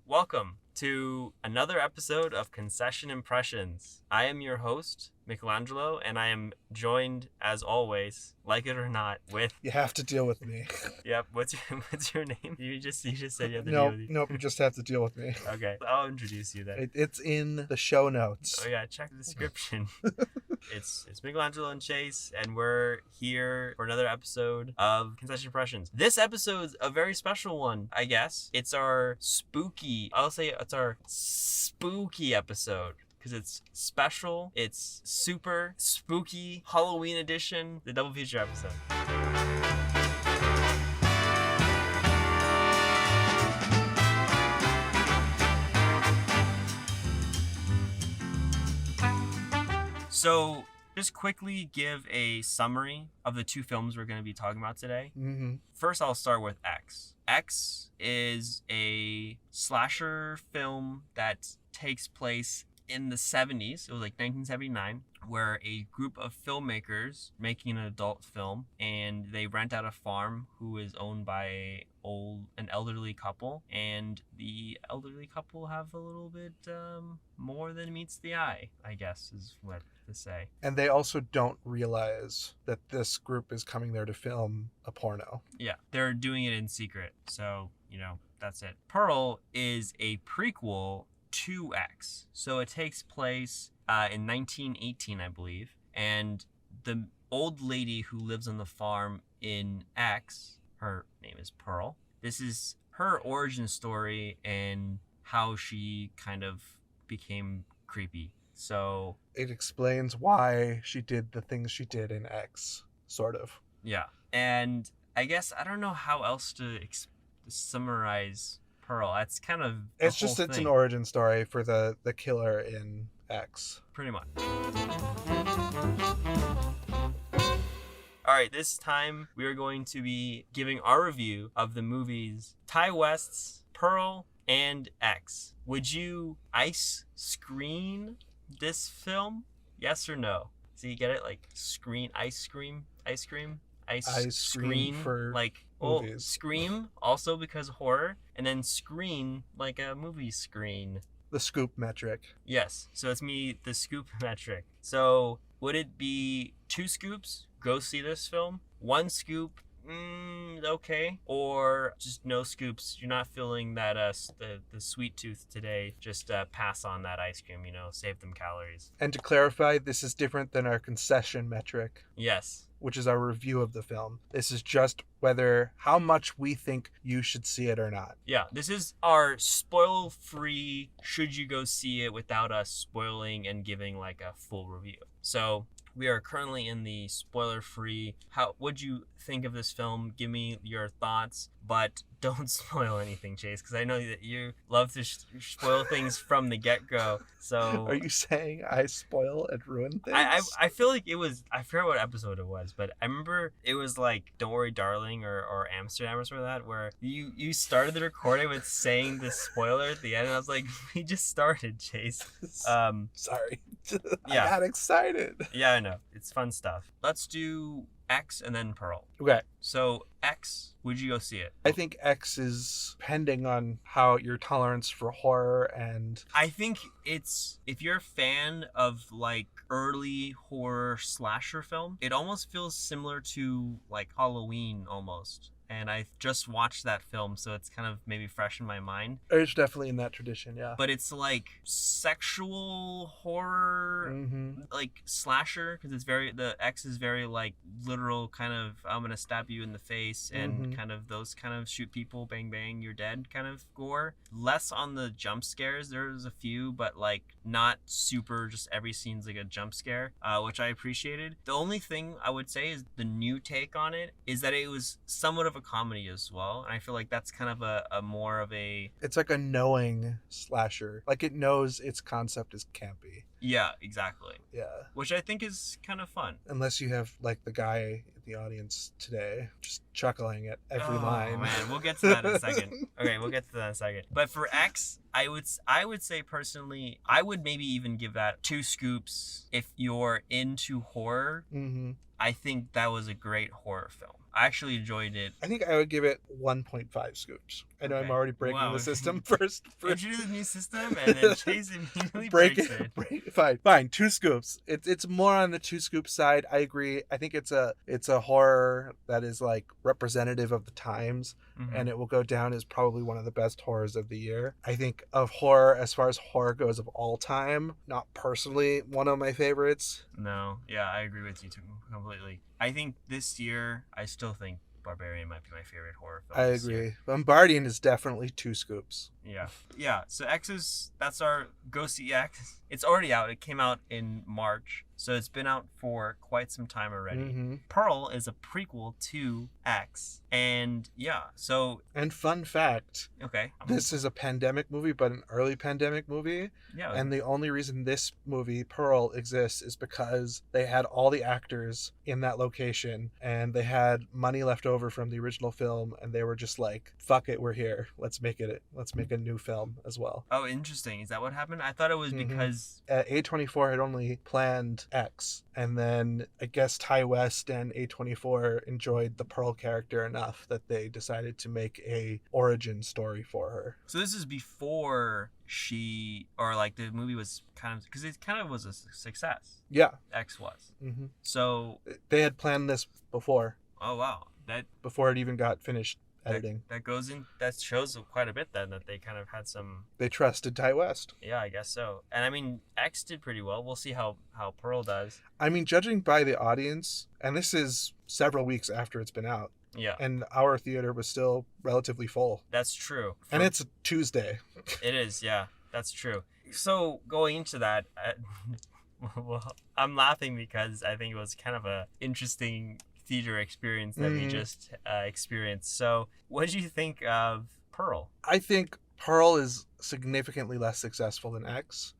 Welcome to another episode of Concession Impressions. I am your host, Michelangelo, and I am joined, as always, like it or not, with... You have to deal with me. Yep, what's your name? You just said you have to deal Nope, with you. nope, you just have to deal with me. Okay, I'll introduce you then. It's in the show notes. Oh yeah, check the description. It's Michelangelo and Chase, and we're here for another episode of Concession Impressions. This episode's a very special one, I guess. It's our spooky episode. Because it's special, it's super spooky Halloween edition, the double feature episode. So, just quickly give a summary of the two films we're going to be talking about today. Mm-hmm. First, I'll start with X. X is a slasher film that takes place in the 70s. It was like 1979, where a group of filmmakers making an adult film, and they rent out a farm who is owned by an elderly couple, and the elderly couple have a little bit more than meets the eye, I guess is what to say. And they also don't realize that this group is coming there to film a porno. Yeah, they're doing it in secret, so that's it. Pearl is a prequel to X. So it takes place in 1918, I believe. And the old lady who lives on the farm in X, her name is Pearl. This is her origin story and how she kind of became creepy. So it explains why she did the things she did in X, sort of. Yeah. And I guess I don't know how else to summarize Pearl. It's kind of it's an origin story for the killer in X. Pretty much. Alright, this time we are going to be giving our review of the movies Ty West's Pearl and X. Would you ice screen this film? Yes or no? So you get it? Like ice cream? Ice screen for like movies. Scream also because horror, and then screen like a movie screen. The scoop metric. Yes, so it's the scoop metric. So would it be 2 scoops? Go see this film. 1 scoop. Okay. Or just no scoops. You're not feeling that the sweet tooth today. Just pass on that ice cream. Save them calories. And to clarify, this is different than our concession metric. Yes. Which is our review of the film. This is just how much we think you should see it or not. Yeah, this is our spoil-free, should you go see it without us spoiling and giving like a full review. So we are currently in the spoiler-free. What'd you think of this film? Give me your thoughts, but don't spoil anything, Chase, because I know that you love to spoil things from the get-go. So are you saying I spoil and ruin things? I feel like it was, I forget what episode it was, but I remember it was like Don't Worry Darling or Amsterdam or something like that, where you started the recording with saying the spoiler at the end, and I was like, we just started, Chase. Sorry. Yeah. I got excited. Yeah, I know. It's fun stuff. Let's do X and then Pearl. Okay. So X, would you go see it? I think X is depending on how your tolerance for horror and... I think if you're a fan of like early horror slasher film, it almost feels similar to like Halloween almost. And I just watched that film, so it's kind of maybe fresh in my mind. It's definitely in that tradition, yeah. But it's like sexual horror, like slasher, because the X is very like literal kind of, I'm gonna stab you in the face, and kind of those kind of shoot people, bang bang, you're dead kind of gore. Less on the jump scares, there's a few, but like not super, just every scene's like a jump scare, which I appreciated. The only thing I would say is the new take on it is that it was somewhat of a comedy as well, and I feel like that's kind of a more of a... It's like a knowing slasher. Like it knows its concept is campy. Yeah, exactly. Yeah. Which I think is kind of fun. Unless you have like the guy in the audience today just chuckling at every line. Oh man, we'll get to that in a second. Okay, we'll get to that in a second. But for X, I would say personally, I would maybe even give that 2 scoops if you're into horror. Mm-hmm. I think that was a great horror film. I actually enjoyed it. I think I would give it 1.5 scoops. I know I'm already breaking the system first. Introduce a new system and then Chase immediately breaks it. Fine. 2 scoops. It's more on the 2 scoop side. I agree. I think it's a horror that is like representative of the times, and it will go down as probably one of the best horrors of the year. I think of horror, as far as horror goes of all time, not personally one of my favorites. No, yeah, I agree with you too completely. I think this year, I still think Barbarian might be my favorite horror film. I agree. Bombardian is definitely 2 scoops. Yeah. So that's our Go See X. It's already out. It came out in March, so it's been out for quite some time already. Pearl is a prequel to X, and And fun fact. Okay. This is a pandemic movie, but an early pandemic movie. Yeah. And the only reason this movie, Pearl, exists is because they had all the actors in that location, and they had money left over from the original film, and they were just like, "Fuck it, we're here. Let's make a new film as well." Oh, interesting. Is that what happened? I thought it was because A24 had only planned X, and then I guess Ty West and A24 enjoyed the Pearl character enough that they decided to make a origin story for her. So this is before the movie was because it kind of was a success. Yeah. X was. So they had planned this before. Oh wow. Before it even got finished editing. That shows quite a bit then that they kind of had some. They trusted Ty West. Yeah, I guess so. And I mean, X did pretty well. We'll see how Pearl does. I mean, judging by the audience, and this is several weeks after it's been out. Yeah. And our theater was still relatively full. That's true. And it's a Tuesday. It is, yeah. That's true. So going into that, well, I'm laughing because I think it was kind of a interesting theater experience that we just experienced. So what did you think of Pearl? I think Pearl is significantly less successful than X.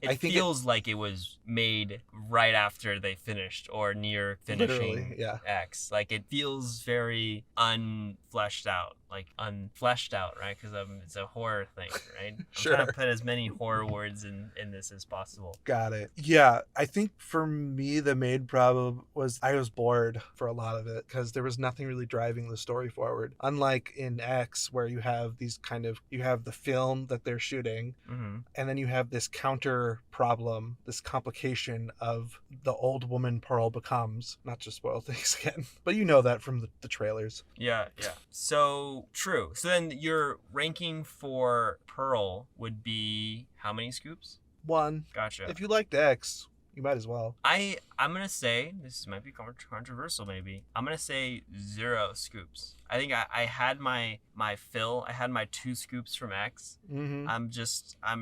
It feels like it was made right after they finished or near finishing X. Like it feels very unfleshed out, right? Because it's a horror thing, right? Sure. I'm trying to put as many horror words in this as possible. Got it. Yeah, I think for me the main problem was I was bored for a lot of it because there was nothing really driving the story forward. Unlike in X, where you have you have the film that they're shooting, and then you have this counter problem, this complication of the old woman Pearl becomes. Not to spoil things again, but you know that from the trailers. Yeah. So true. So then your ranking for Pearl would be how many scoops? 1. Gotcha. If you liked X, you might as well. I'm gonna say this might be controversial. Maybe I'm gonna say 0 scoops. I think I had my fill. I had my 2 scoops from X. I'm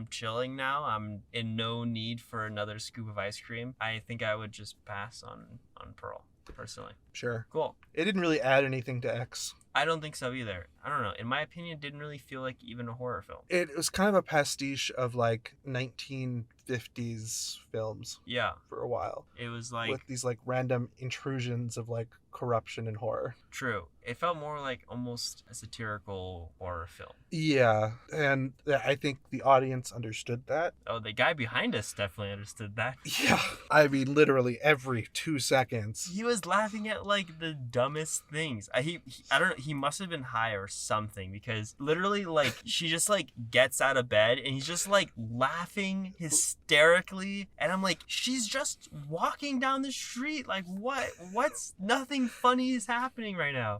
chilling now. I'm in no need for another scoop of ice cream. I think I would just pass on Pearl personally. Sure. Cool. It didn't really add anything to X. I don't think so either. I don't know. In my opinion, it didn't really feel like even a horror film. It was kind of a pastiche of like 1950s films. Yeah. For a while. It was like with these like random intrusions of like corruption and horror. True. It felt more like almost a satirical horror film. Yeah, and I think the audience understood that. Oh, the guy behind us definitely understood that. Yeah. I mean, literally every 2 seconds. He was laughing at like the dumbest things. I don't know. He must have been high or something because literally like she just like gets out of bed and he's just like laughing hysterically. And I'm like, she's just walking down the street. Like what's nothing funny is happening right now.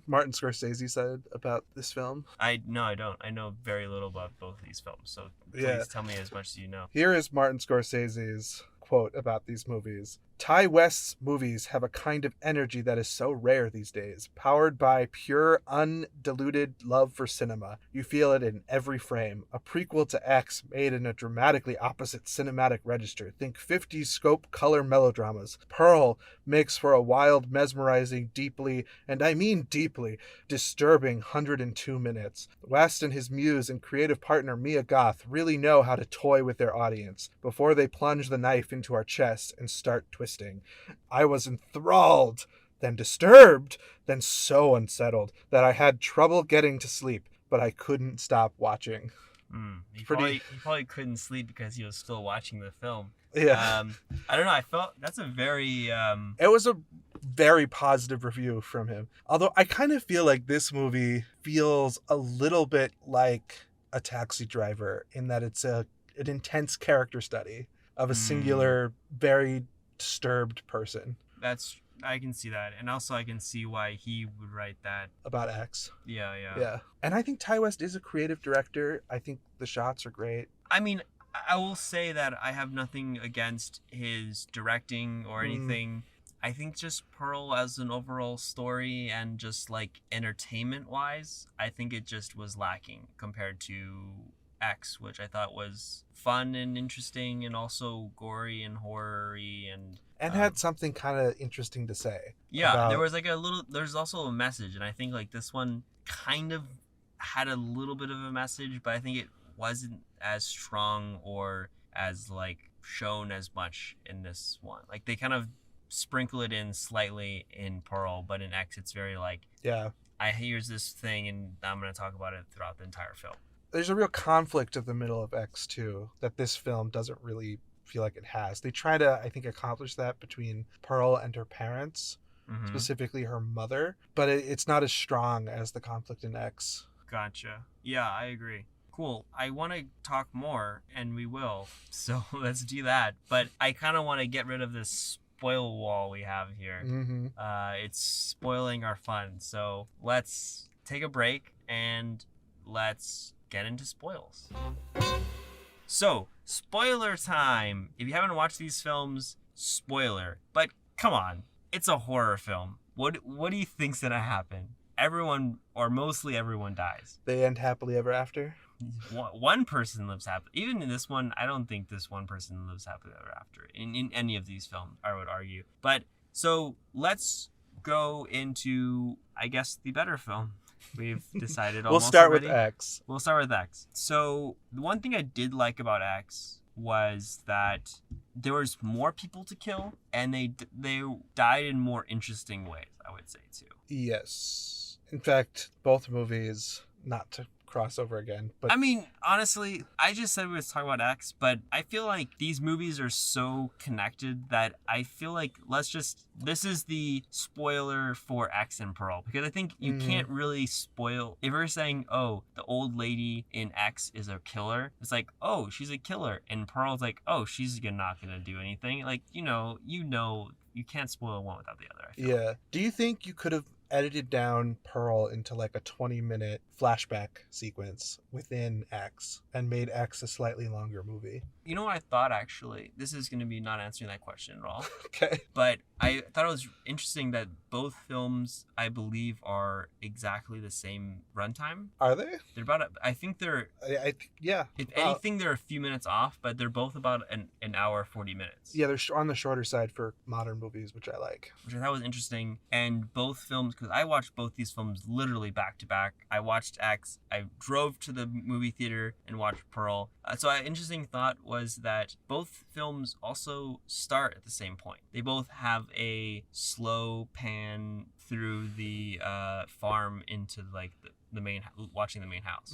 Martin Scorsese said about this film. I don't. I know very little about both of these films, so please tell me as much as you know. Here is Martin Scorsese's quote about these movies. Ty West's movies have a kind of energy that is so rare these days, powered by pure, undiluted love for cinema. You feel it in every frame. A prequel to X made in a dramatically opposite cinematic register. Think 50s scope color melodramas. Pearl makes for a wild, mesmerizing, deeply, and I mean deeply, disturbing 102 minutes. West and his muse and creative partner Mia Goth really know how to toy with their audience before they plunge the knife into our chest and start twisting. I was enthralled, then disturbed, then so unsettled that I had trouble getting to sleep, but I couldn't stop watching. He probably couldn't sleep because he was still watching the film. Yeah. I don't know. I felt that's a very. It was a very positive review from him. Although I kind of feel like this movie feels a little bit like A Taxi Driver in that it's an intense character study of a singular, very disturbed person. I can see that. And also I can see why he would write that. About X. Yeah. And I think Ty West is a creative director. I think the shots are great. I mean, I will say that I have nothing against his directing or anything. I think just Pearl as an overall story and just like entertainment wise, I think it just was lacking compared to X, which I thought was fun and interesting and also gory and horror-y and had something kind of interesting to say. Yeah, there was like there's also a message, and I think like this one kind of had a little bit of a message, but I think it wasn't as strong or as like shown as much in this one. Like they kind of sprinkle it in slightly in Pearl, but in X it's very like, here's this thing and I'm going to talk about it throughout the entire film. There's a real conflict at the middle of X too that this film doesn't really feel like it has. They try to, I think, accomplish that between Pearl and her parents, specifically her mother, but it's not as strong as the conflict in X. Gotcha. Yeah, I agree. Cool. I want to talk more, and we will. So let's do that. But I kind of want to get rid of this spoil wall we have here. It's spoiling our fun. So let's take a break and let's get into spoils. So, spoiler time. If you haven't watched these films, spoiler. But come on, it's a horror film. What do you think's gonna happen? Everyone, or mostly everyone, dies. They end happily ever after? One person lives happily. Even in this one, I don't think this one person lives happily ever after. In any of these films, I would argue. But, so, let's go into, I guess, the better film. We've decided almost We'll start already. with X. We'll start with X. So, the one thing I did like about X was that there was more people to kill, and they died in more interesting ways, I would say, too. Yes. In fact, both movies, not to cross over again, but I mean, honestly, I just said we would talk about X, but I feel like these movies are so connected that I feel like this is the spoiler for X and Pearl, because I think you can't really spoil if you're saying, oh, the old lady in X is a killer. It's like, oh, she's a killer, and Pearl's like, oh, she's not gonna do anything. Like, you can't spoil one without the other, I feel like. Do you think you could have edited down Pearl into like a 20-minute flashback sequence within X and made X a slightly longer movie? You know what I thought, actually? This is going to be not answering that question at all. Okay. But I thought it was interesting that both films, I believe, are exactly the same runtime. Are they? They're about, I think they're, yeah. If anything, they're a few minutes off, but they're both about an hour, 40 minutes. Yeah, they're on the shorter side for modern movies, which I like. Which I thought was interesting. And both films, because I watched both these films literally back to back. I watched X, I drove to the movie theater and watched Pearl. So an interesting thought was that both films also start at the same point. They both have a slow pan through the farm into like watching the main house.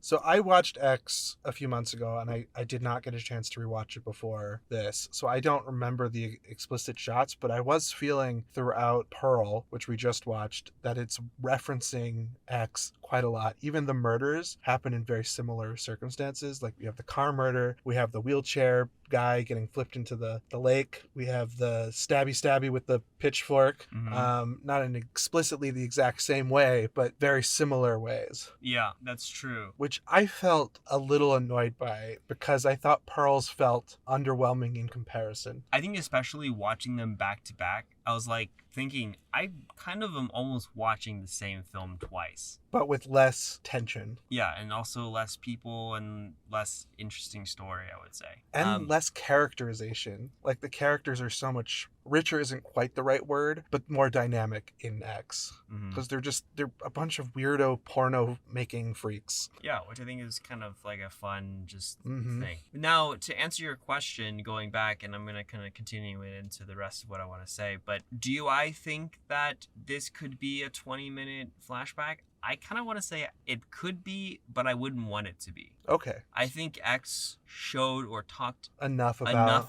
So I watched X a few months ago, and I did not get a chance to rewatch it before this. So I don't remember the explicit shots, but I was feeling throughout Pearl, which we just watched, that it's referencing X quite a lot. Even the murders happen in very similar circumstances. Like we have the car murder, we have the wheelchair guy getting flipped into the lake, we have the stabby with the pitchfork. Not in explicitly the exact same way, but very similar ways. Yeah, that's true. Which I felt a little annoyed by because I thought Pearl's felt underwhelming in comparison. I think especially watching them back to back, I was like thinking, I kind of am almost watching the same film twice. But with less tension. Yeah, and also less people and less interesting story, I would say. And less characterization. Like the characters are so much richer isn't quite the right word, but more dynamic in X. Because they're a bunch of weirdo porno making freaks. Yeah, which I think is kind of like a fun thing. Now, to answer your question, going back, and I'm going to kind of continue it into the rest of what I want to say, but do I think that this could be a 20-minute flashback? I kind of want to say it could be, but I wouldn't want it to be. Okay. I think X showed or talked enough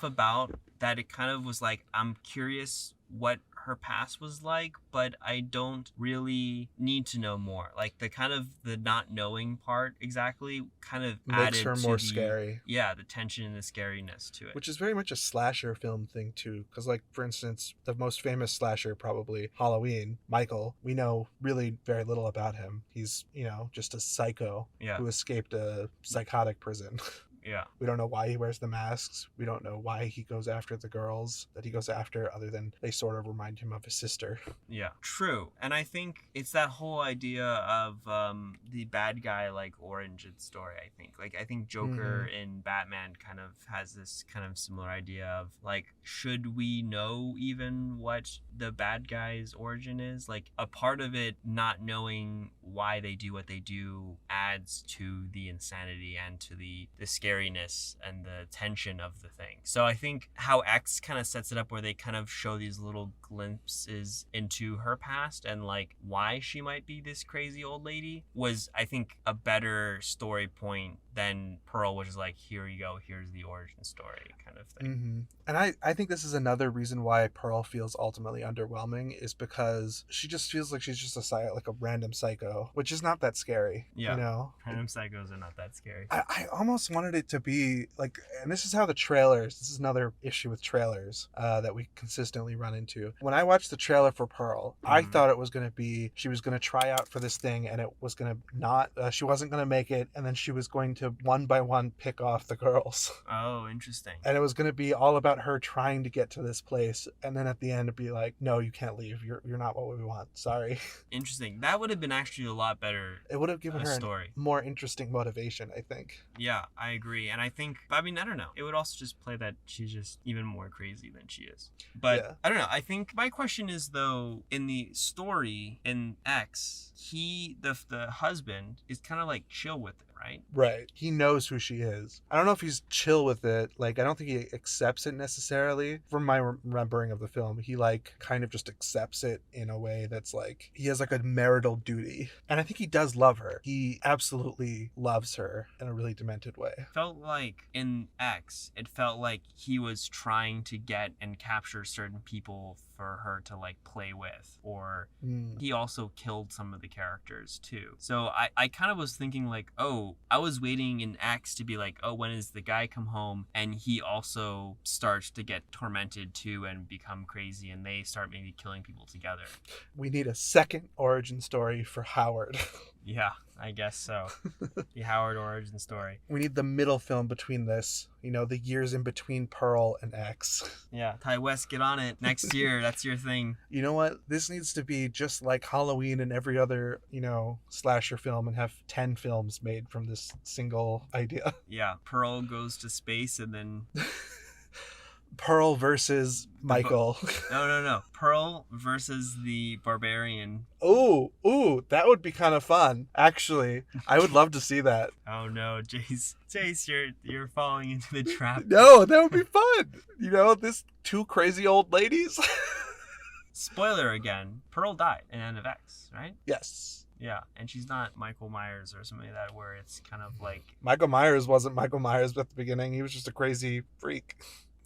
about that it kind of was like, I'm curious what her past was like, but I don't really need to know more. Like the not knowing part exactly kind of makes added her to more the, scary. Yeah, the tension and the scariness to it. Which is very much a slasher film thing too, because like for instance, the most famous slasher probably Halloween, Michael. We know really very little about him. He's just a psycho who escaped a psychotic prison. Yeah. We don't know why he wears the masks. We don't know why he goes after the girls that he goes after, other than they sort of remind him of his sister. Yeah, true. And I think it's that whole idea of the bad guy like origin story. I think Joker in Batman kind of has this kind of similar idea of like, should we know even what the bad guy's origin is? Like, a part of it not knowing why they do what they do adds to the insanity and to the scariness and the tension of the thing. So I think how X kind of sets it up where they kind of show these little glimpses into her past and like why she might be this crazy old lady was, I think, a better story point than Pearl, which is like, here you go, here's the origin story kind of thing. And I think this is another reason why Pearl feels ultimately underwhelming, is because she just feels like she's just a random psycho, which is not that scary. Yeah. Random psychos are not that scary. I almost wanted it to be like, and this is another issue with trailers that we consistently run into. When I watched the trailer for Pearl, I thought it was going to be, she was going to try out for this thing and it was going to not, she wasn't going to make it, and then she was going to one by one pick off the girls. Oh, interesting. And it was going to be all about her trying to get to this place, and then at the end it'd be like, no, you can't leave, you're not what we want, sorry. Interesting. That would have been actually a lot better. It would have given her story. A more interesting motivation, I think. Yeah, I agree. And I think, I don't know, it would also just play that she's just even more crazy than she is. But yeah. I don't know, I think my question is, though, in the story in X, the husband is kind of like chill with it, right? Right. He knows who she is. I don't know if he's chill with it. Like, I don't think he accepts it necessarily. From my remembering of the film, he like kind of just accepts it in a way that's like, he has like a marital duty. And I think he does love her. He absolutely loves her in a really demented way. Felt like in X, it felt like he was trying to get and capture certain people for her to like play with, or he also killed some of the characters too. So I kind of was thinking like, oh, I was waiting in X to be like, oh, when does the guy come home and he also starts to get tormented too and become crazy, and they start maybe killing people together. We need a second origin story for Howard. Yeah, I guess so. The Howard origin story. We need the middle film between this, the years in between Pearl and X. Yeah, Ty West, get on it. Next year, that's your thing. You know what? This needs to be just like Halloween and every other, slasher film, and have 10 films made from this single idea. Yeah, Pearl goes to space and then... Pearl versus Michael. No. Pearl versus the Barbarian. Ooh, that would be kind of fun. Actually, I would love to see that. Oh no, Jace, you're falling into the trap. No, that would be fun. This two crazy old ladies. Spoiler again. Pearl died in End of X, right? Yes. Yeah, and she's not Michael Myers or something like that, where it's kind of like... Michael Myers wasn't Michael Myers at the beginning. He was just a crazy freak.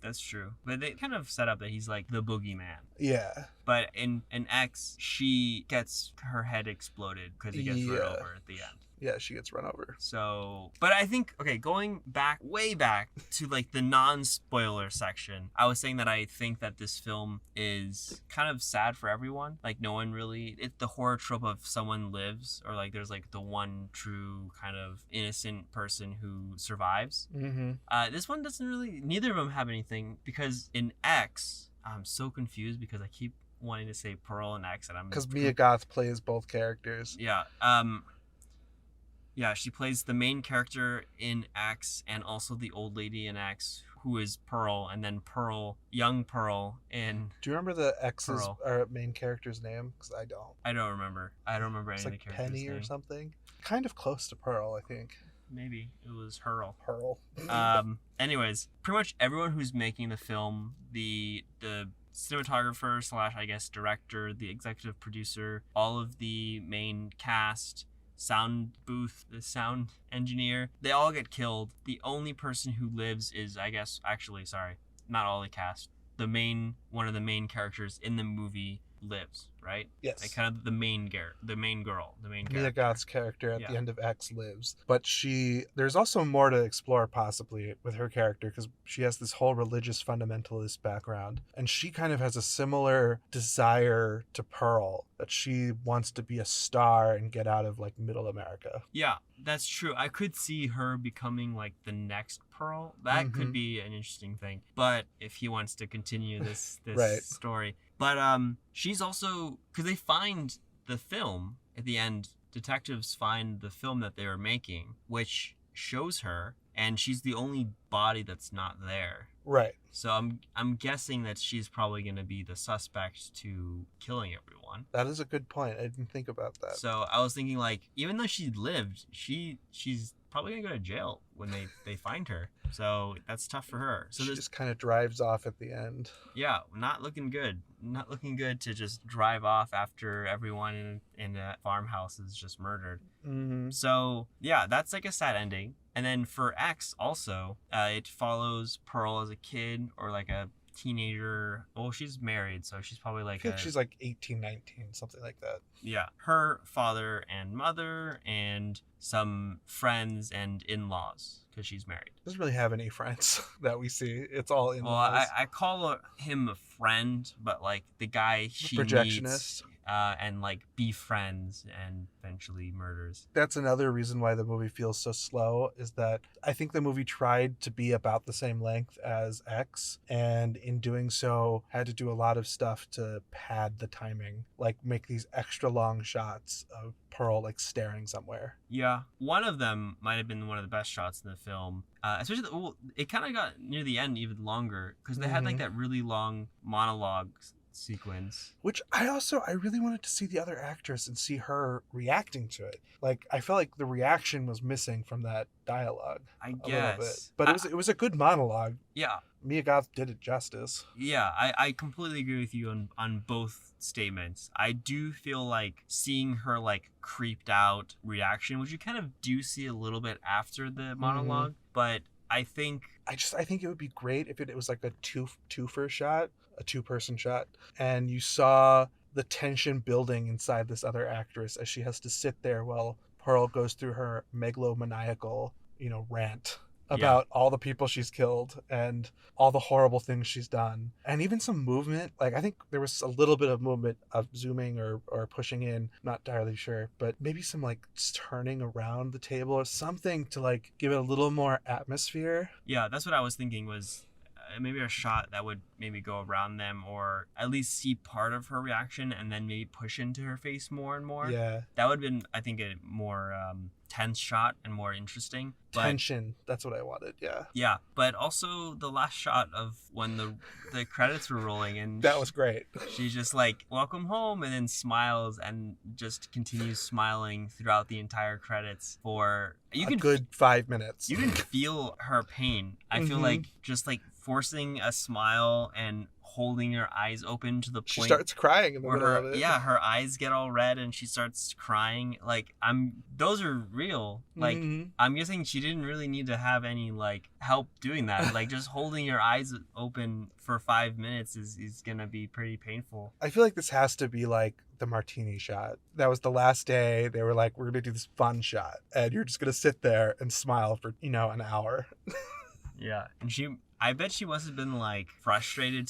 That's true. But they kind of set up that he's like the boogeyman. Yeah. But in X, she gets her head exploded because he gets run over at the end. Yeah, she gets run over. So, but I think, okay, going way back to like the non-spoiler section, I was saying that I think that this film is kind of sad for everyone. Like, no one really, it's the horror trope of someone lives, or like there's like the one true kind of innocent person who survives. Mm-hmm. This one doesn't really, neither of them have anything, because in X, I'm so confused because I keep wanting to say Pearl and X, and I'm... Because Mia Goth plays both characters. Yeah. Yeah, she plays the main character in X and also the old lady in X, who is Pearl, and then young Pearl in... Do you remember the X's or main character's name? Because I don't. I don't remember. Any of the characters' Penny or something. Kind of close to Pearl, I think. Maybe it was Hurl. Anyways, pretty much everyone who's making the film, the cinematographer / I guess director, the executive producer, all of the main cast, sound booth, the sound engineer, they all get killed. The only person who lives is, I guess, actually, sorry, not all the cast. one of the main characters in the movie lives, right? Yes. Like kind of the main girl, the main character. Mia Goth's character at the end of X lives. But there's also more to explore possibly with her character, because she has this whole religious fundamentalist background. And she kind of has a similar desire to Pearl, that she wants to be a star and get out of like middle America. Yeah, that's true. I could see her becoming like the next Pearl. That could be an interesting thing. But if he wants to continue this Right. story. But she's also, because they find the film at the end, detectives find the film that they were making, which shows her, and she's the only body that's not there. Right. So I'm guessing that she's probably going to be the suspect to killing everyone. That is a good point. I didn't think about that. So I was thinking, like, even though she lived, she's probably going to go to jail when they find her. So that's tough for her. So she just kind of drives off at the end. Yeah, not looking good. Not looking good to just drive off after everyone in a farmhouse is just murdered. Mm-hmm. So yeah, that's like a sad ending. And then for X also, it follows Pearl as a kid or like a teenager. Well, she's married, so she's probably like, I think she's like 18, 19, something like that. Yeah, her father and mother and some friends and in-laws, because she's married. Doesn't really have any friends that we see. It's all in-laws. Well, I call him a friend, but like the guy she projectionist. meets and like befriends and eventually murders. That's another reason why the movie feels so slow, is that I think the movie tried to be about the same length as X, and in doing so had to do a lot of stuff to pad the timing, like make these extra long shots of Pearl like staring somewhere. Yeah, one of them might have been one of the best shots in the film. Especially, it kind of got near the end even longer, because they had like that really long monologue sequence, which I really wanted to see the other actress and see her reacting to it. Like, I felt like the reaction was missing from that dialogue. I guess, but it was a good monologue. Yeah, Mia Goth did it justice. Yeah, I completely agree with you on both statements. I do feel like seeing her like creeped out reaction, which you kind of do see a little bit after the monologue, but I think it would be great if it was like a two-person shot, and you saw the tension building inside this other actress as she has to sit there while Pearl goes through her megalomaniacal, rant about all the people she's killed and all the horrible things she's done, and even some movement. Like, I think there was a little bit of movement of zooming or pushing in, not entirely sure, but maybe some like turning around the table or something to like give it a little more atmosphere. Yeah, that's what I was thinking, was maybe a shot that would maybe go around them, or at least see part of her reaction and then maybe push into her face more and more. Yeah, that would have been, I think, a more tense shot and more interesting. Tension, that's what I wanted. Yeah, but also the last shot of when the credits were rolling, and that was great. She's just like, welcome home, and then smiles and just continues smiling throughout the entire credits for a good 5 minutes. You can feel her pain. I feel like just like forcing a smile and holding her eyes open to the point she starts crying in the middle of it. Yeah, her eyes get all red and she starts crying. Like, those are real. Like, I'm guessing she didn't really need to have any like help doing that. Like, just holding your eyes open for 5 minutes is gonna be pretty painful. I feel like this has to be like the martini shot. That was the last day. They were like, we're gonna do this fun shot, and you're just gonna sit there and smile for an hour. Yeah, and I bet she must have been like frustrated.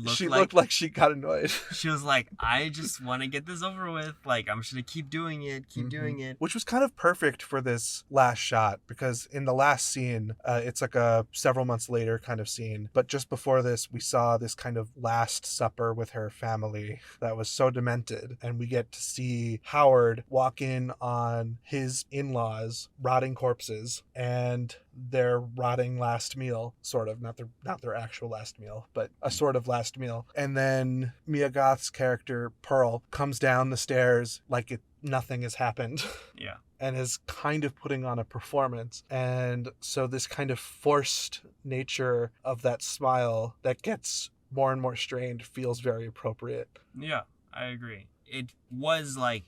She looked like she got annoyed. She was like, I just want to get this over with. Like, I'm just going to keep doing it, doing it. Which was kind of perfect for this last shot, because in the last scene, it's like a several months later kind of scene. But just before this, we saw this kind of last supper with her family that was so demented. And we get to see Howard walk in on his in-laws, rotting corpses, and their rotting last meal, sort of, not their actual last meal, but a sort of last meal. And then Mia Goth's character Pearl comes down the stairs like nothing has happened. Yeah. And is kind of putting on a performance. And so this kind of forced nature of that smile that gets more and more strained feels very appropriate. Yeah, I agree. It was like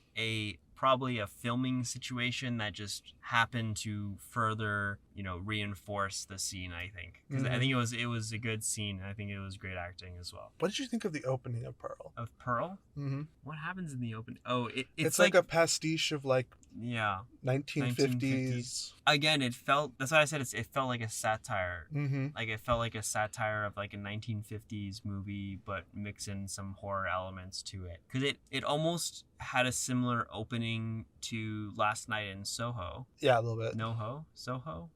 probably a filming situation that just happened to further reinforce the scene, I think. Because I think it was a good scene. I think it was great acting as well. What did you think of the opening of Pearl? Of Pearl? Mm-hmm. What happens in the opening? Oh, it's like a pastiche of like 1950s. Again, that's why I said it felt like a satire. Mm-hmm. Like it felt like a satire of like a 1950s movie, but mix in some horror elements to it. Because it almost had a similar opening to Last Night in Soho. Yeah, a little bit. Soho?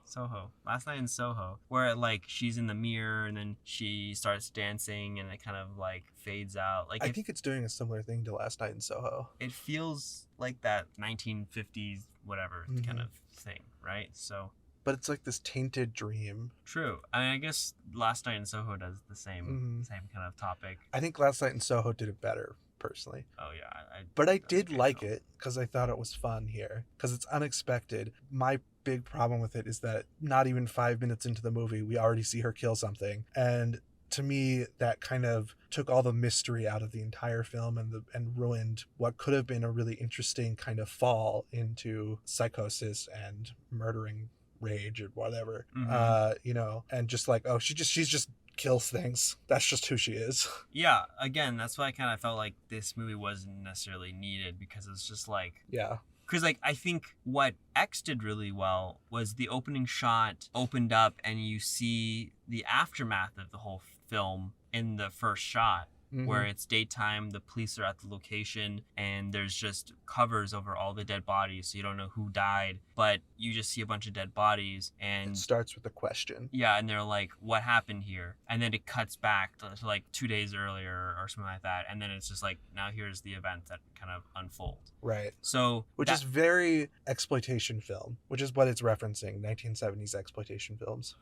Soho. Last Night in Soho, where like she's in the mirror and then she starts dancing and it kind of like fades out. Like I think it's doing a similar thing to Last Night in Soho. It feels like that 1950s whatever kind of thing, right? So. But it's like this tainted dream. True. I mean, I guess Last Night in Soho does the same kind of topic. I think Last Night in Soho did it better, personally. Oh yeah, but I did like it because I thought it was fun here because it's unexpected. My big problem with it is that not even 5 minutes into the movie we already see her kill something, and to me that kind of took all the mystery out of the entire film and ruined what could have been a really interesting kind of fall into psychosis and murdering rage or whatever. And just like, oh, she's just kills things. That's just who she is. Yeah, again, that's why I kind of felt like this movie wasn't necessarily needed, because it's just like, yeah, because like I think what X did really well was the opening shot opened up and you see the aftermath of the whole film in the first shot. Where it's daytime, the police are at the location, and there's just covers over all the dead bodies, so you don't know who died, but you just see a bunch of dead bodies, and... It starts with a question. Yeah, and they're like, what happened here? And then it cuts back to like 2 days earlier or something like that, and then it's just like, now here's the event that kind of unfold. Right. So... Which is very exploitation film, which is what it's referencing, 1970s exploitation films.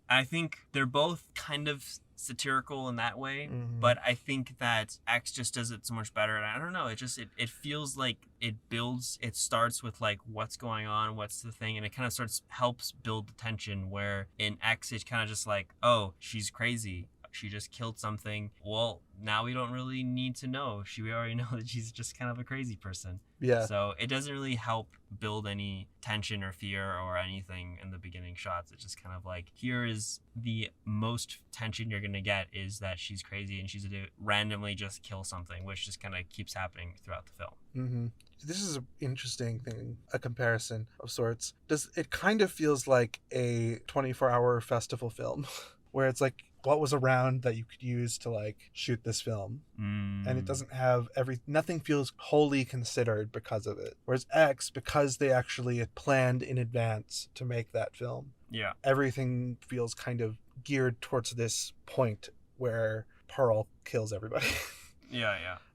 I think they're both kind of satirical in that way, but I think that X just does it so much better, and I don't know, it feels like it starts with like what's going on, what's the thing, and it kind of helps build the tension, where in X it's kind of just like, oh, she's crazy, she just killed something, well, now we don't really need to know, we already know that she's just kind of a crazy person. Yeah. So it doesn't really help build any tension or fear or anything in the beginning shots. It's just kind of like, here is the most tension you're going to get, is that she's crazy and she's going to randomly just kill something, which just kind of keeps happening throughout the film. This is an interesting thing, a comparison of sorts. It kind of feels like a 24-hour festival film where it's like, what was around that you could use to like shoot this film, and it doesn't have nothing feels wholly considered because of it. Whereas X, because they actually had planned in advance to make that film, everything feels kind of geared towards this point where Pearl kills everybody.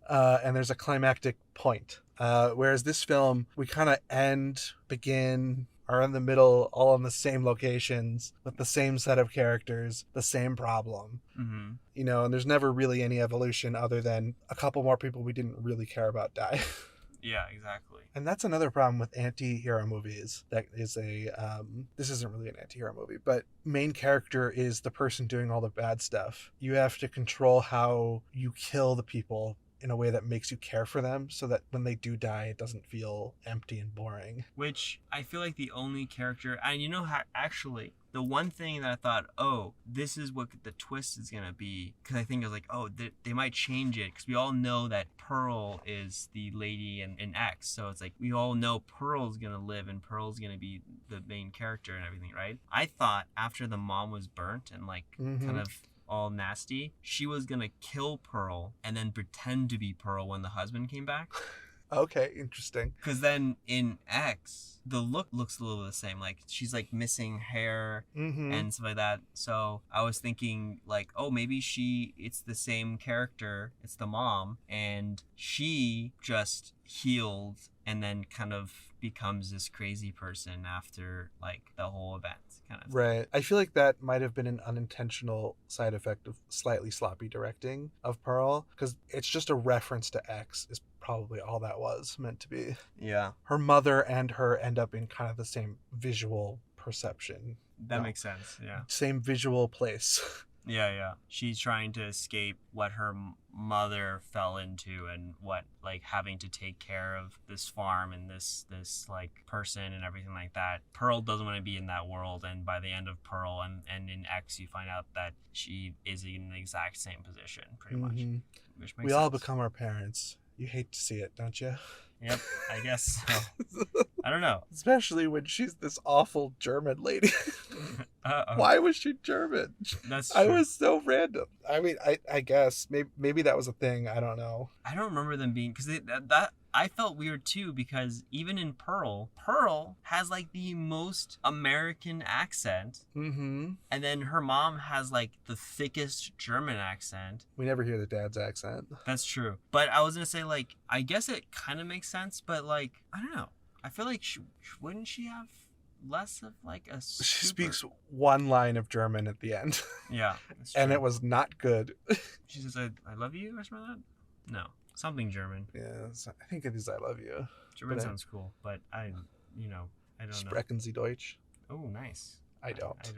And there's a climactic point, whereas this film, we kind of begin, are in the middle, all in the same locations with the same set of characters, the same problem. And there's never really any evolution other than a couple more people we didn't really care about die. Yeah, exactly. And that's another problem with anti-hero movies. That is this isn't really an anti-hero movie, but main character is the person doing all the bad stuff. You have to control how you kill the people in a way that makes you care for them, so that when they do die, it doesn't feel empty and boring. Which I feel like the only character, and actually, the one thing that I thought, oh, this is what the twist is gonna be, because I think I was like, oh, they might change it, because we all know that Pearl is the lady in X, so it's like we all know Pearl's gonna live and Pearl's gonna be the main character and everything, right? I thought after the mom was burnt and like kind of all nasty, she was gonna kill Pearl and then pretend to be Pearl when the husband came back. Okay, interesting. Because then in X, the look looks a little the same. Like, she's like missing hair and stuff like that. So I was thinking like, oh, maybe it's the same character. It's the mom, and she just healed and then kind of becomes this crazy person after like the whole event kind of thing. Right. I feel like that might have been an unintentional side effect of slightly sloppy directing of Pearl, because it's just a reference to X is probably all that was meant to be. Yeah. Her mother and her end up in kind of the same visual perception. That makes sense. Yeah. Same visual place. Yeah. She's trying to escape what her mother fell into, and what, like, having to take care of this farm and this like person and everything like that. Pearl doesn't want to be in that world, and by the end of Pearl and in X, you find out that she is in the exact same position, pretty much. Which makes We sense. all become our parents. You hate to see it, don't you? Yep, I guess so. I don't know. Especially when she's this awful German lady. Uh-oh. Why was she German? That's true. I was so random. I mean, I guess maybe that was a thing. I don't know. I don't remember them being, because that I felt weird too, because even in Pearl has like the most American accent, and then her mom has like the thickest German accent. We never hear the dad's accent. That's true. But I was gonna say, like, I guess it kind of makes sense, but like, I don't know. I feel like wouldn't she have less of like a super... She speaks one line of German at the end. Yeah, and it was not good. She says, I love you or something like that? No, something German. Yeah, I think it is I love you. German sounds cool, but I don't know. Sprechen Sie Deutsch? Oh, nice. I don't. I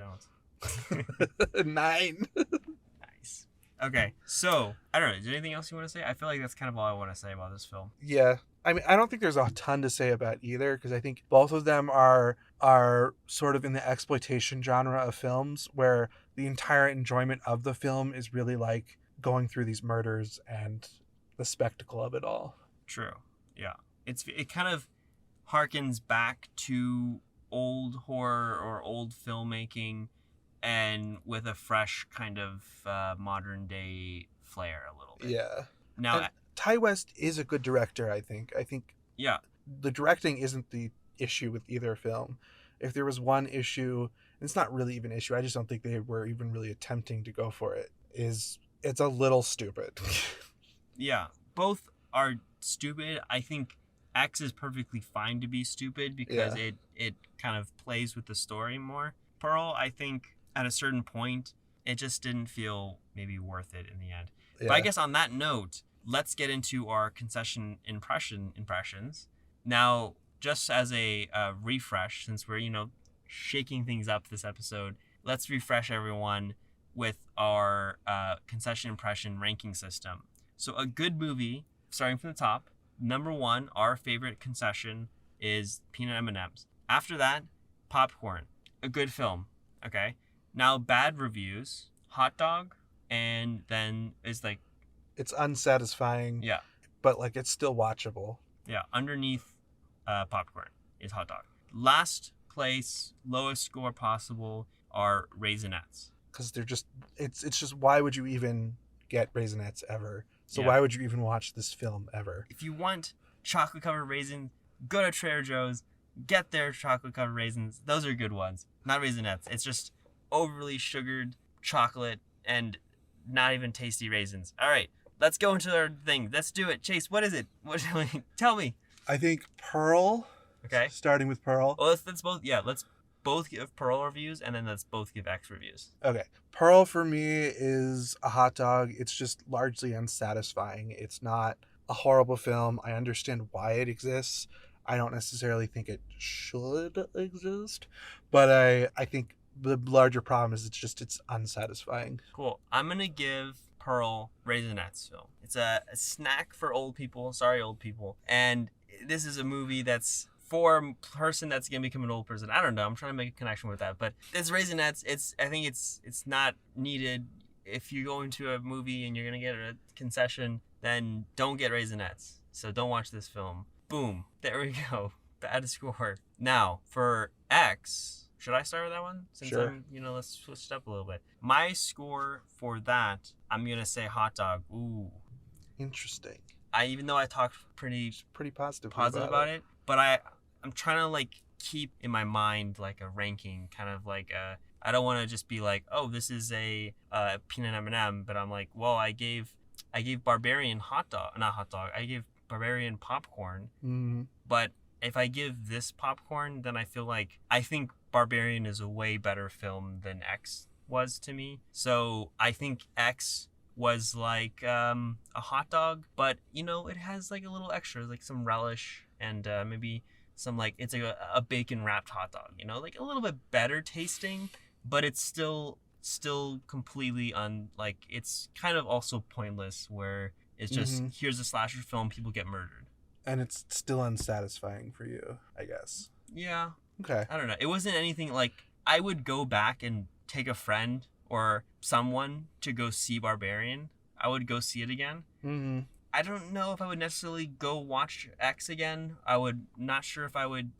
don't. 9. Nice. Okay, so I don't know. Is there anything else you want to say? I feel like that's kind of all I want to say about this film. Yeah, I mean, I don't think there's a ton to say about either, because I think both of them are sort of in the exploitation genre of films, where the entire enjoyment of the film is really like going through these murders and the spectacle of it all. True. Yeah. It kind of harkens back to old horror or old filmmaking, and with a fresh kind of modern day flair a little bit. Yeah. Now, and Ty West is a good director, I think. Yeah. The directing isn't the issue with either film. If there was one issue, it's not really even an issue, I just don't think they were even really attempting to go for it, it's a little stupid. Yeah. Both are stupid. I think X is perfectly fine to be stupid, because it kind of plays with the story more. Pearl, I think at a certain point, it just didn't feel maybe worth it in the end. Yeah. But I guess on that note, let's get into our concession impressions. Now, just as a refresh, since we're, shaking things up this episode, let's refresh everyone with our concession impression ranking system. So a good movie, starting from the top, number 1, our favorite concession is peanut M&Ms. After that, popcorn. A good film. Okay. Now, bad reviews, Hotdog, and then is like... It's unsatisfying. Yeah. But like it's still watchable. Yeah. Underneath popcorn is Hotdog. Last place, lowest score possible, are Raisinettes. Because they're just... It's just, why would you even get Raisinettes ever? So why would you even watch this film ever? If you want chocolate-covered raisins, go to Trader Joe's, get their chocolate-covered raisins. Those are good ones. Not Raisinettes. It's just overly sugared chocolate and not even tasty raisins. All right, let's go into our thing. Let's do it. Chase, what is it? Tell me. I think Pearl. Okay. Starting with Pearl. Well, let's both give Pearl reviews, and then let's both give X reviews. Okay. Pearl for me is a hot dog. It's just largely unsatisfying. It's not a horrible film. I understand why it exists. I don't necessarily think it should exist, but I think the larger problem is it's unsatisfying. Cool. I'm going to give Pearl Raisinettes film. It's a snack for old people. Sorry, old people. And this is a movie that's for a person that's going to become an old person. I don't know. I'm trying to make a connection with that. But it's Raisinettes. I think it's not needed. If you go into a movie and you're going to get a concession, then don't get Raisinettes. So don't watch this film. Boom. There we go. Bad score. Now, for X, should I start with that one? Since sure. Let's switch it up a little bit. My score for that, I'm going to say hot dog. Ooh. Interesting. Even though I talked pretty positive about it, but I'm trying to like keep in my mind like a ranking, kind of like I don't want to just be like, oh, this is a peanut M&M, but I'm like, well, I gave Barbarian I gave Barbarian popcorn, but if I give this popcorn, then I think Barbarian is a way better film than X was to me. So I think X was like a hot dog, but it has like a little extra, like some relish and maybe some like it's like a bacon wrapped hot dog, like a little bit better tasting, but it's still still completely it's kind of also pointless where it's just here's a slasher film, people get murdered. And it's still unsatisfying for you, I guess. Yeah. Okay. I don't know. It wasn't anything like I would go back and take a friend or someone to go see Barbarian. I would go see it again. Mm-hmm. I don't know if I would necessarily go watch X again. Not sure if I would,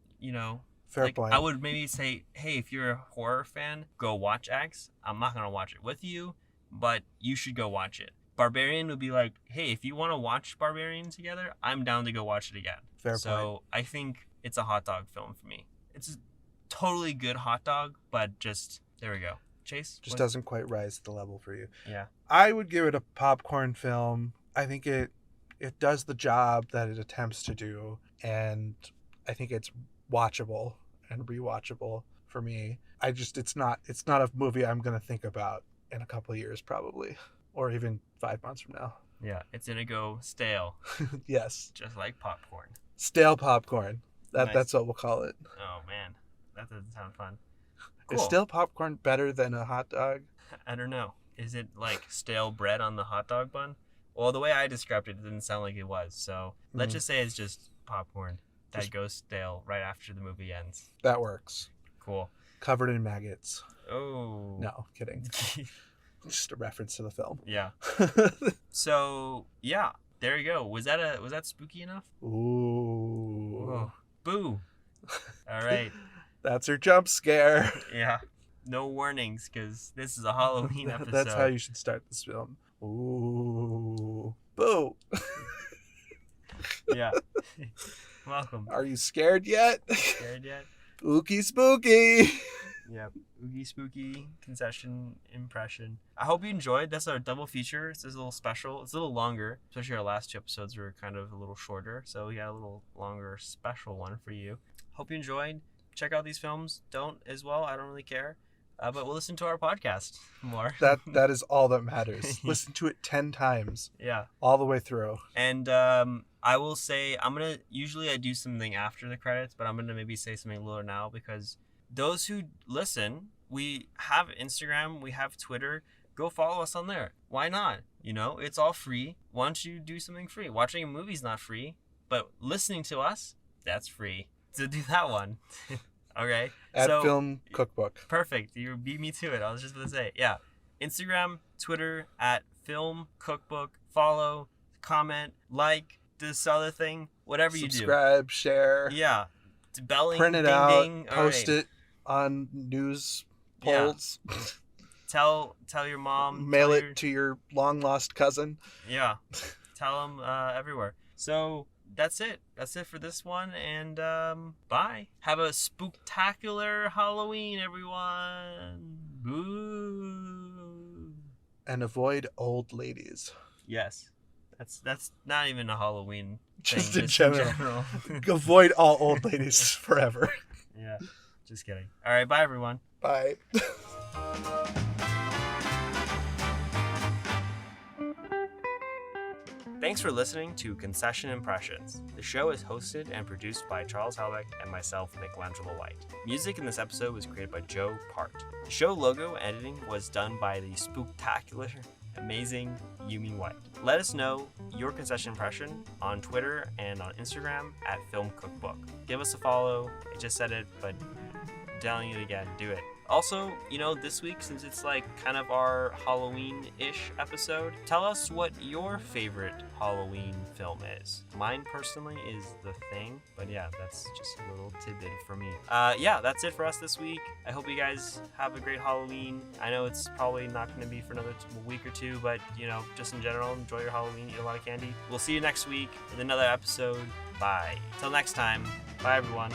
Fair point. I would maybe say, hey, if you're a horror fan, go watch X. I'm not going to watch it with you, but you should go watch it. Barbarian would be like, hey, if you want to watch Barbarian together, I'm down to go watch it again. Fair point. So I think it's a hot dog film for me. It's a totally good hot dog, but just, there we go. Chase? Just doesn't quite rise to the level for you. Yeah. I would give it a popcorn film. I think it does the job that it attempts to do, and I think it's watchable and rewatchable for me. It's not a movie I'm going to think about in a couple of years probably, or even 5 months from now. Yeah, it's gonna go stale. Yes. Just like popcorn. Stale popcorn. Nice. That's what we'll call it. Oh man, that doesn't sound fun. Is Cool. stale popcorn better than a hot dog? I don't know. Is it like stale bread on the hot dog bun? Well, the way I described it, it didn't sound like it was. So let's just say it's just popcorn that goes stale right after the movie ends. That works. Cool. Covered in maggots. Oh. No, kidding. Just a reference to the film. Yeah. So yeah, there you go. Was that spooky enough? Ooh. Whoa. Boo. All right. That's her jump scare. Yeah. No warnings, because this is a Halloween episode. That's how you should start this film. Ooh. Boo. Yeah. Welcome. Are you scared yet? Scared yet? Ookie spooky. Yep. Oogie spooky concession impression. I hope you enjoyed. That's our double feature. It's a little special. It's a little longer, especially our last 2 episodes were kind of a little shorter. So we got a little longer special one for you. Hope you enjoyed. Check out these films. Don't as well. I don't really care. But we'll listen to our podcast more. That is all that matters. Listen to it 10 times. Yeah. All the way through. And I will say, usually I do something after the credits, but I'm going to maybe say something a little now because those who listen, we have Instagram, we have Twitter. Go follow us on there. Why not? It's all free. Why don't you do something free? Watching a movie's not free, but listening to us, that's free. So do that one. Okay. At Film Cookbook. Perfect. You beat me to it. I was just going to say, yeah. Instagram, Twitter, at Film Cookbook. Follow, comment, like, this other thing, whatever you do. Subscribe, share. Yeah. Belling, print it ding, out, ding. post it on news polls. Yeah. Tell your mom. Mail it to your long lost cousin. Yeah. Tell them everywhere. So that's it. That's it for this one. And bye. Have a spooktacular Halloween, everyone. Boo. And avoid old ladies. Yes. That's not even a Halloween thing. Just in general. Avoid all old ladies forever. Yeah. Just kidding. All right. Bye, everyone. Bye. Thanks for listening to Concession Impressions. The show is hosted and produced by Charles Helbeck and myself, Michelangelo White. Music in this episode was created by Joe Part. The show logo editing was done by the spooktacular, amazing Yumi White. Let us know your concession impression on Twitter and on Instagram at Film Cookbook. Give us a follow. I just said it, but I'm telling you again, do it. Also, this week, since it's like kind of our Halloween-ish episode, tell us what your favorite Halloween film is. Mine, personally, is The Thing, but yeah, that's just a little tidbit for me. Yeah, that's it for us this week. I hope you guys have a great Halloween. I know it's probably not going to be for another week or two, but, just in general, enjoy your Halloween, eat a lot of candy. We'll see you next week with another episode. Bye. Till next time, bye, everyone.